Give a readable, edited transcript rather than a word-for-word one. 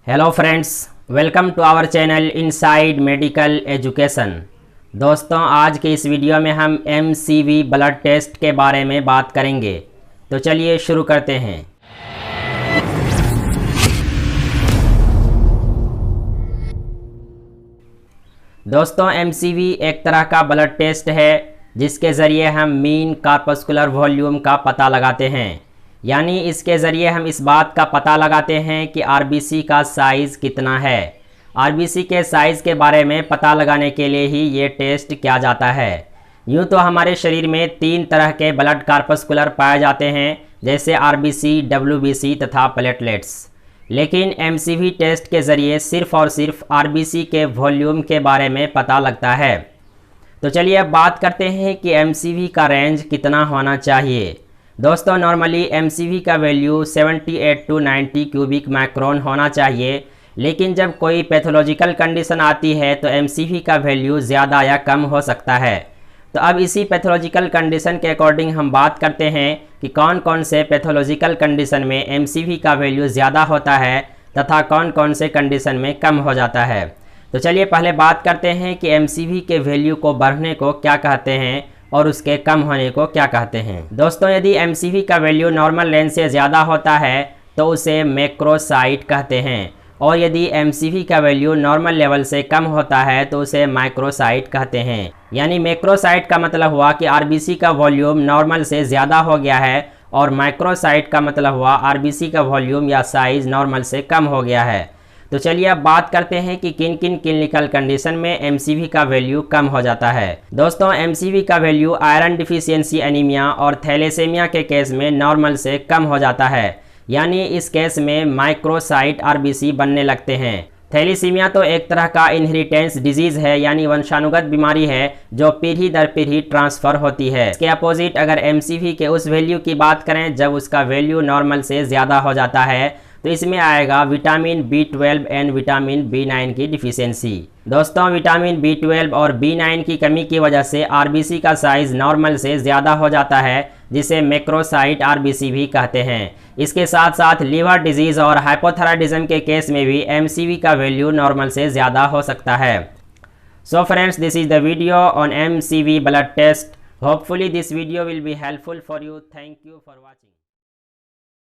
Hello friends, welcome to our channel inside medical education. दोस्तों, आज के इस वीडियो में हम एमसीवी ब्लड टेस्ट के बारे में बात करेंगे। तो चलिए शुरू करते हैं। दोस्तों, एमसीवी एक तरह का ब्लड टेस्ट है जिसके ज़रिए हम मीन कॉर्पस्कुलर वॉल्यूम का पता लगाते हैं। यानी इसके ज़रिए हम इस बात का पता लगाते हैं कि आरबीसी का साइज़ कितना है। आरबीसी के साइज़ के बारे में पता लगाने के लिए ही ये टेस्ट किया जाता है। यूँ तो हमारे शरीर में 3 तरह के ब्लड कॉर्पस्कुलर पाए जाते हैं, जैसे आरबीसी, डब्ल्यूबीसी तथा प्लेटलेट्स। लेकिन एमसीवी टेस्ट के ज़रिए सिर्फ़ और सिर्फ आरबीसी के वॉल्यूम के बारे में पता लगता है। तो चलिए अब बात करते हैं कि एमसीवी का रेंज कितना होना चाहिए। दोस्तों, नॉर्मली एमसीवी का वैल्यू 78 टू 90 क्यूबिक माइक्रोन होना चाहिए, लेकिन जब कोई पैथोलॉजिकल कंडीशन आती है तो एमसीवी का वैल्यू ज़्यादा या कम हो सकता है। तो अब इसी पैथोलॉजिकल कंडीशन के अकॉर्डिंग हम बात करते हैं कि कौन कौन से पैथोलॉजिकल कंडीशन में एमसीवी का वैल्यू ज़्यादा होता है तथा कौन कौन से कंडीशन में कम हो जाता है। तो चलिए पहले बात करते हैं कि एमसीवी के वैल्यू को बढ़ने को क्या कहते हैं और उसके कम होने को क्या कहते हैं। दोस्तों, यदि एमसीवी का वैल्यू नॉर्मल रेंज से ज़्यादा होता है तो उसे मैक्रोसाइट कहते हैं, और यदि एमसीवी का वैल्यू नॉर्मल लेवल से कम होता है तो उसे माइक्रोसाइट कहते हैं। यानी मैक्रोसाइट का मतलब हुआ कि आरबीसी का वॉल्यूम नॉर्मल से ज़्यादा हो गया है, और माइक्रोसाइट का मतलब हुआ आरबीसी का वॉल्यूम या साइज़ नॉर्मल से कम हो गया है। तो चलिए अब बात करते हैं कि किन किन क्लिनिकल कंडीशन में एमसीवी का वैल्यू कम हो जाता है। दोस्तों, एमसीवी का वैल्यू आयरन डिफिशियंसी एनीमिया और थैलेसेमिया के केस में नॉर्मल से कम हो जाता है। यानी इस केस में माइक्रोसाइट आरबीसी बनने लगते हैं। थैलेसीमिया तो एक तरह का इनहेरिटेंस डिजीज़ है, यानी वंशानुगत बीमारी है जो पीढ़ी दर पीढ़ी ट्रांसफ़र होती है। इसके अपोजिट अगर एमसीवी के उस वैल्यू की बात करें जब उसका वैल्यू नॉर्मल से ज़्यादा हो जाता है, तो इसमें आएगा vitamin B12 and vitamin B9 की डिफिशियंसी। दोस्तों, विटामिन B12 और B9 की कमी की वजह से आरबीसी का साइज़ नॉर्मल से ज़्यादा हो जाता है, जिसे मैक्रोसाइट आरबीसी भी कहते हैं। इसके साथ साथ लीवर डिजीज़ और हाइपोथायराइडिज्म के केस में भी एमसीवी का वैल्यू नॉर्मल से ज़्यादा हो सकता है। So friends, this is the video on MCV blood test. Hopefully this video will be helpful for you. Thank you for watching.